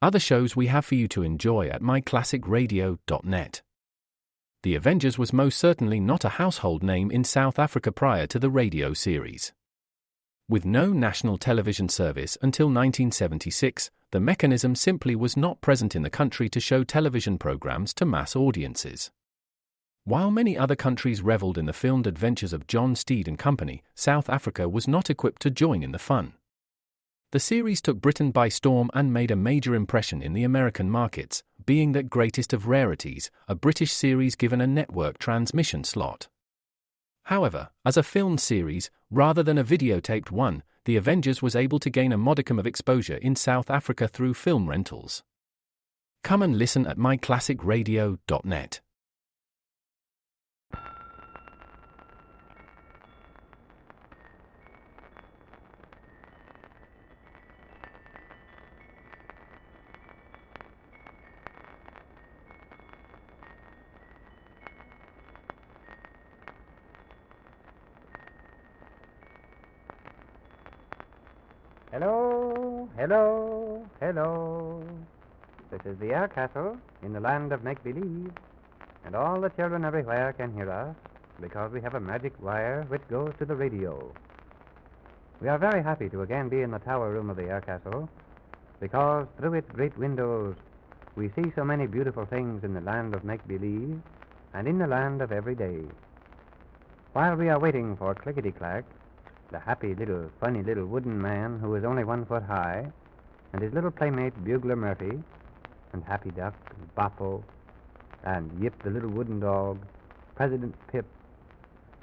Other shows we have for you to enjoy at myclassicradio.net. The Avengers was most certainly not a household name in South Africa prior to the radio series. With no national television service until 1976, the mechanism simply was not present in the country to show television programs to mass audiences. While many other countries reveled in the filmed adventures of John Steed and Company, South Africa was not equipped to join in the fun. The series took Britain by storm and made a major impression in the American markets, being that greatest of rarities, a British series given a network transmission slot. However, as a filmed series, rather than a videotaped one, The Avengers was able to gain a modicum of exposure in South Africa through film rentals. Come and listen at myclassicradio.net. Hello, hello, hello. This is the Air Castle in the land of make-believe, and all the children everywhere can hear us because we have a magic wire which goes to the radio. We are very happy to again be in the tower room of the Air Castle because through its great windows we see so many beautiful things in the land of make-believe and in the land of every day. While we are waiting for Clickety-Clack, the happy little, funny little wooden man who is only 1 foot high, and his little playmate Bugler Murphy, and Happy Duck, and Boppo, and Yip the little wooden dog, President Pip,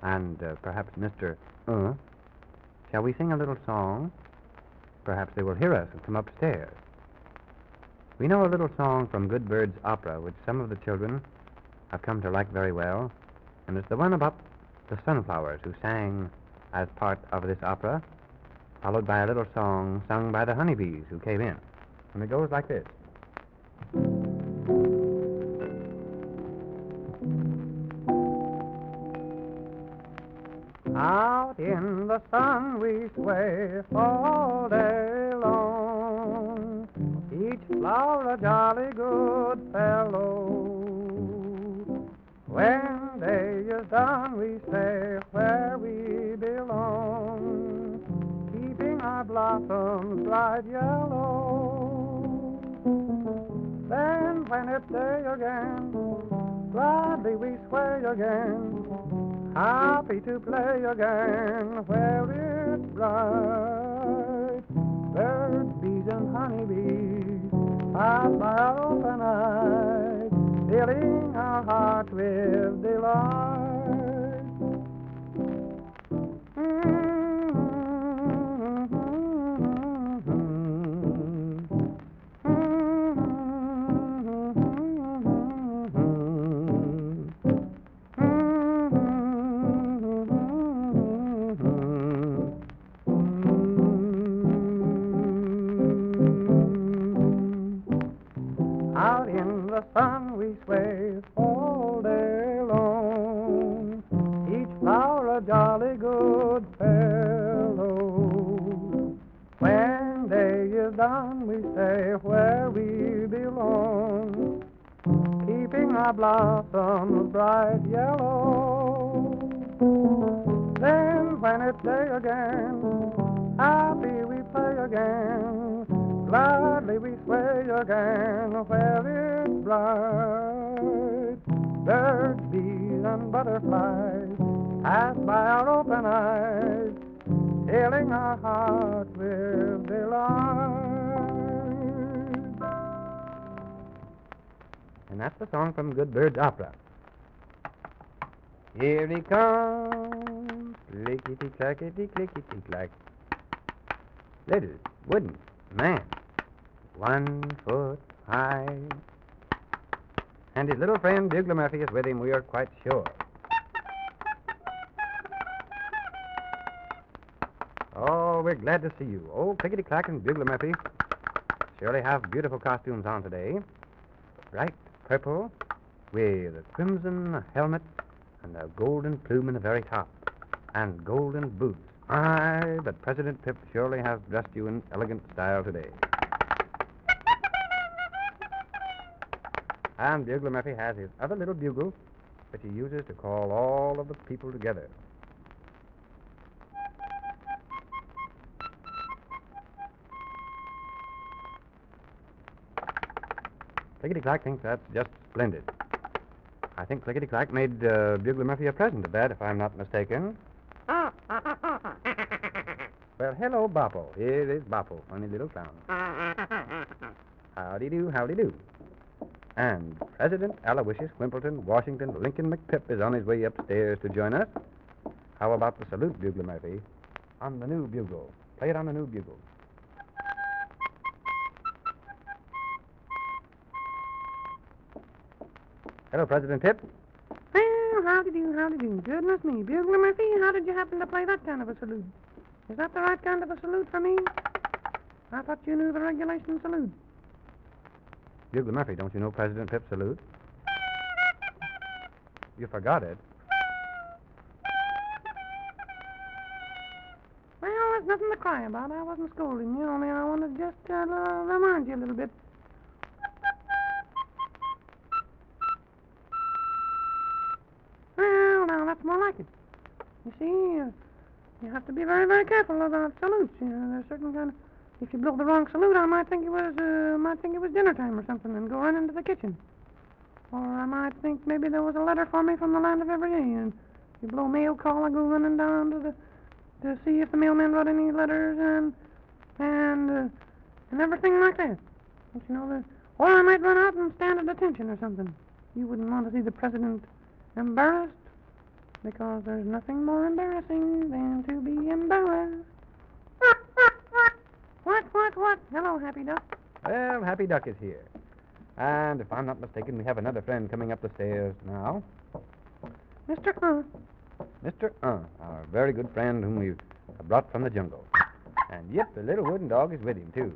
and perhaps Mr. Shall we sing a little song? Perhaps they will hear us and come upstairs. We know a little song from Good Bird's opera, which some of the children have come to like very well, and it's the one about the sunflowers who sang as part of this opera, followed by a little song sung by the honeybees who came in. And it goes like this. Out in the sun we sway all day long, each flower a jolly good fellow. When day is done we stay where we belong, keeping our blossoms bright yellow. Then when it's day again, gladly we sway again, happy to play again where it's bright. Birds, bees, and honeybees pass by our open eyes, filling our hearts with delight. Out in the sun we sway all day long, each flower a jolly good fellow. When day is done we stay where we belong, keeping our blossoms bright yellow. Then when it's day again, happy we play again, gladly we sway again where it's bright. Birds, bees, and butterflies pass by our open eyes, filling our hearts with delight. And that's the song from Good Bird's opera. Here he comes, clickety-clackety, clickety-clack. Little wooden man, 1 foot high. And his little friend Bugler Murphy is with him, we are quite sure. Oh, we're glad to see you. Oh, Clickety-Clack and Bugler Murphy surely have beautiful costumes on today. Bright purple with a crimson helmet and a golden plume in the very top, and golden boots. Aye, but President Pip surely has dressed you in elegant style today. And Bugler Murphy has his other little bugle, which he uses to call all of the people together. Clickety-Clack thinks that's just splendid. I think Clickety-Clack made Bugler Murphy a present of that, if I'm not mistaken. Well, hello, Boppo. Here is Boppo, funny little clown. Howdy do, howdy do. And President Aloysius Wimpleton Washington Lincoln McPip is on his way upstairs to join us. How about the salute, Bugler Murphy? On the new bugle. Play it on the new bugle. Hello, President Pip. Well, howdy do, howdy do. Goodness me, Bugler Murphy, how did you happen to play that kind of a salute? Is that the right kind of a salute for me? I thought you knew the regulation salute. Bugler Murphy, don't you know President Pip's salute? You forgot it. Well, there's nothing to cry about. I wasn't scolding you, only I wanted to just remind you a little bit. Well, now, that's more like it. You see, you have to be very, very careful about salutes. You know, there's certain kind of... If you blow the wrong salute, I might think it was dinner time or something and go run into the kitchen. Or I might think maybe there was a letter for me from the land of every day, and you blow mail call, I go running down to see if the mailman wrote any letters and everything like that. Don't you know that? Or I might run out and stand at attention or something. You wouldn't want to see the president embarrassed, because there's nothing more embarrassing than to be embarrassed. What? Hello, Happy Duck. Well, Happy Duck is here. And if I'm not mistaken, we have another friend coming up the stairs now. Mr. Mr. Our very good friend whom we've brought from the jungle. And yep, the little wooden dog is with him, too.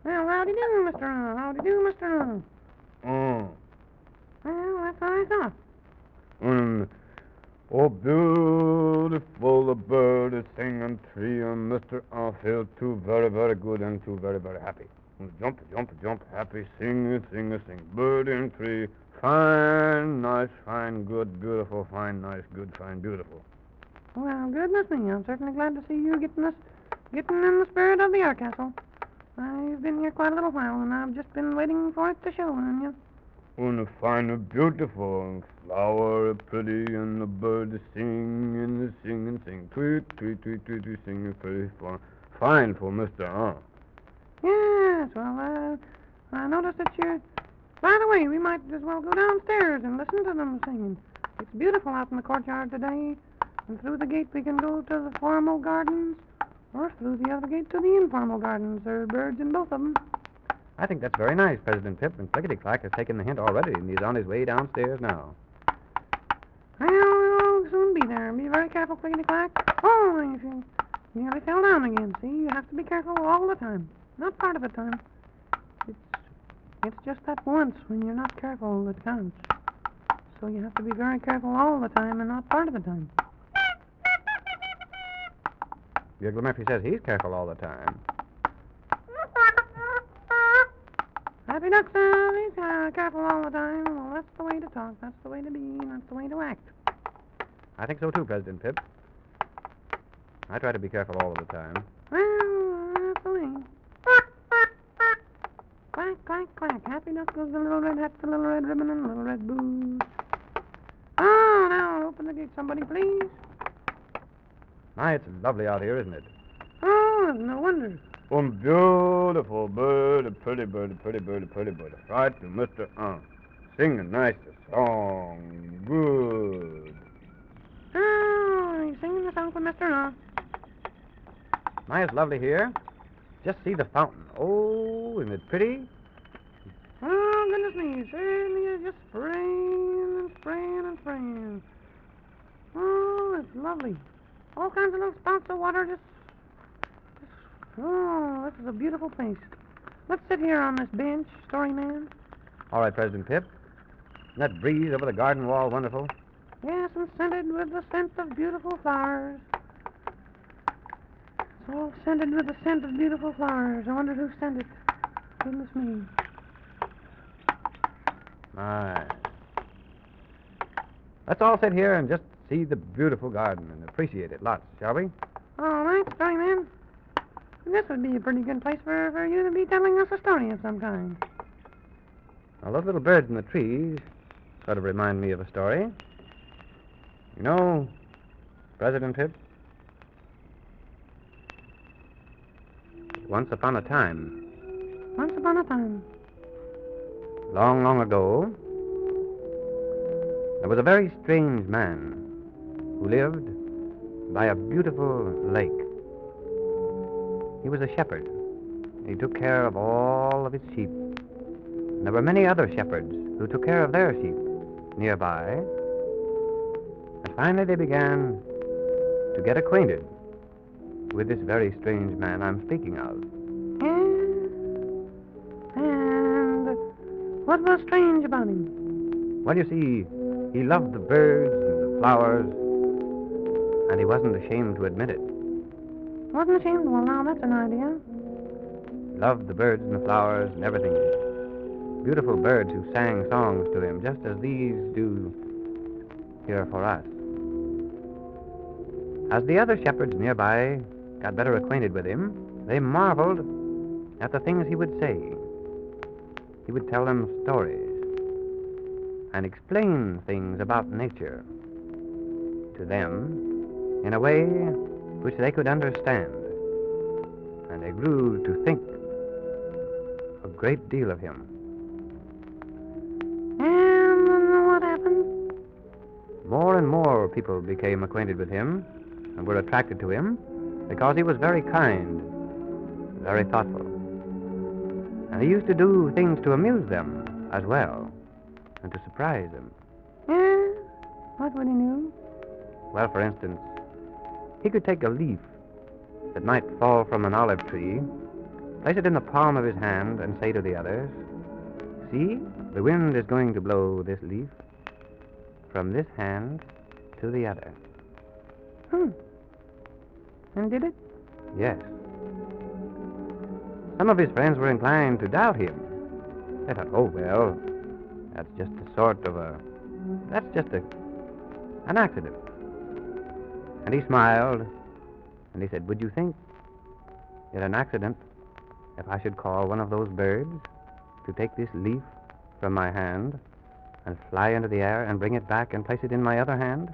Well, howdy do, Mr. Howdy do, Mr. Well, that's what I thought. Oh, beautiful, the bird is singing tree, and Mr. I feel too very, very good and too very, very happy. Jump, jump, jump, happy, sing, sing, sing, bird in tree, fine, nice, fine, good, beautiful, fine, nice, good, fine, beautiful. Well, goodness me, I'm certainly glad to see you getting in the spirit of the air castle. I've been here quite a little while, and I've just been waiting for it to show on you. And fine, beautiful, and flower pretty, and the bird sing and sing and sing, tweet, tweet, tweet, tweet, tweet, sing pretty fine for Mr. Yes, well, I noticed that you're... By the way, we might as well go downstairs and listen to them singing. It's beautiful out in the courtyard today, and through the gate we can go to the formal gardens, or through the other gate to the informal gardens. There are birds in both of them. I think that's very nice, President Pip, and Clickety-Clack has taken the hint already, and he's on his way downstairs now. Well, we'll soon be there. Be very careful, Clickety-Clack. Oh, you nearly fell down again. See, you have to be careful all the time. Not part of the time. It's just that once when you're not careful that counts. So you have to be very careful all the time and not part of the time. Bugler Murphy says he's careful all the time. Happy Duck says he's careful all the time. Well, that's the way to talk. That's the way to be. And that's the way to act. I think so too, President Pip. I try to be careful all of the time. Well, that's the way. Quack, quack, quack. Happy Duck goes the little red hat, the little red ribbon, and the little red boots. Oh, now open the gate, somebody, please. My, it's lovely out here, isn't it? Oh, no wonder. Beautiful bird, a pretty bird, a pretty bird, a pretty bird. Right to Mr. Sing a nice song. Good. Oh, he's singing the song for Mr. My, it's lovely here. Just see the fountain. Oh, isn't it pretty? Oh, goodness me, it certainly is just spraying and spraying and spraying. Oh, it's lovely. All kinds of little spouts of water just... Oh, this is a beautiful place. Let's sit here on this bench, Story Man. All right, President Pip. Isn't that breeze over the garden wall wonderful? Yes, and scented with the scent of beautiful flowers. It's all scented with the scent of beautiful flowers. I wonder who sent it. Goodness me. My. Let's all sit here and just see the beautiful garden and appreciate it lots, shall we? Oh, thanks, story man. This would be a pretty good place for you to be telling us a story of some kind. Well, those little birds in the trees sort of remind me of a story. You know, President Pip, once upon a time, Once upon a time. long, long ago, there was a very strange man who lived by a beautiful lake. He was a shepherd. He took care of all of his sheep. And there were many other shepherds who took care of their sheep nearby. And finally they began to get acquainted with this very strange man I'm speaking of. And what was strange about him? Well, you see, he loved the birds and the flowers, and he wasn't ashamed to admit it. Wasn't ashamed? Well, now that's an idea. He loved the birds and the flowers and everything. Beautiful birds who sang songs to him, just as these do here for us. As the other shepherds nearby got better acquainted with him, they marveled at the things he would say. He would tell them stories and explain things about nature to them in a way which they could understand. And they grew to think a great deal of him. And what happened? More and more people became acquainted with him and were attracted to him because he was very kind, very thoughtful. And he used to do things to amuse them as well and to surprise them. Yeah? What would he do? Well, for instance, he could take a leaf that might fall from an olive tree, place it in the palm of his hand, and say to the others, "See, the wind is going to blow this leaf from this hand to the other." And did it? Yes. Some of his friends were inclined to doubt him. They thought, "Oh, well, that's just an accident." And he smiled, and he said, "Would you think it an accident if I should call one of those birds to take this leaf from my hand and fly into the air and bring it back and place it in my other hand?"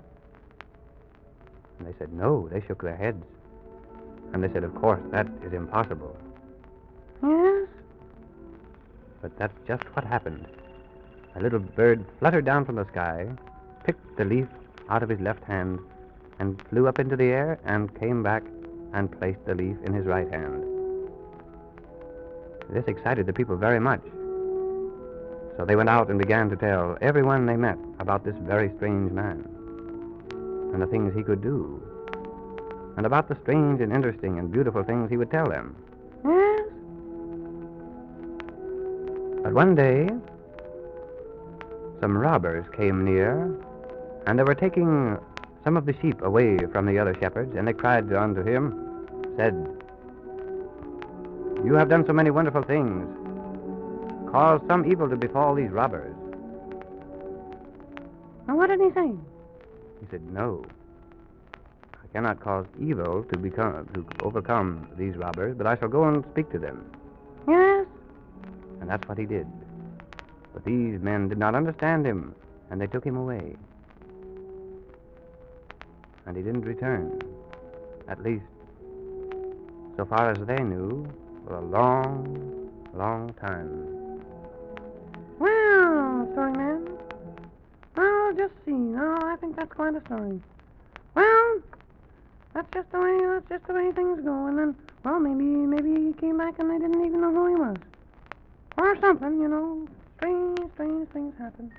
And they said, "No." They shook their heads. And they said, "Of course, that is impossible." Yes? But that's just what happened. A little bird fluttered down from the sky, picked the leaf out of his left hand, and flew up into the air and came back and placed the leaf in his right hand. This excited the people very much. So they went out and began to tell everyone they met about this very strange man and the things he could do, and about the strange and interesting and beautiful things he would tell them. Yes? But one day, some robbers came near, and they were taking some of the sheep away from the other shepherds, and they cried unto him, said, "You have done so many wonderful things. Cause some evil to befall these robbers." And what did he say? He said, "No, I cannot cause evil to overcome these robbers, but I shall go and speak to them." Yes? And that's what he did. But these men did not understand him, and they took him away. And he didn't return, at least, so far as they knew, for a long, long time. Well, story man. Well, just see. No, I think that's quite a story. Well, that's just the way things go. And then, well, maybe he came back and they didn't even know who he was. Or something, you know. Strange things happen.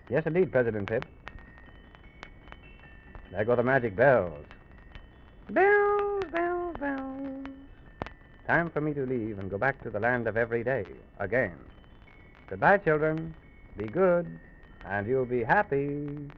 Yes, indeed, President Pip. There go the magic bells. Bells, bells, bells. Time for me to leave and go back to the land of every day again. Goodbye, children. Be good, and you'll be happy.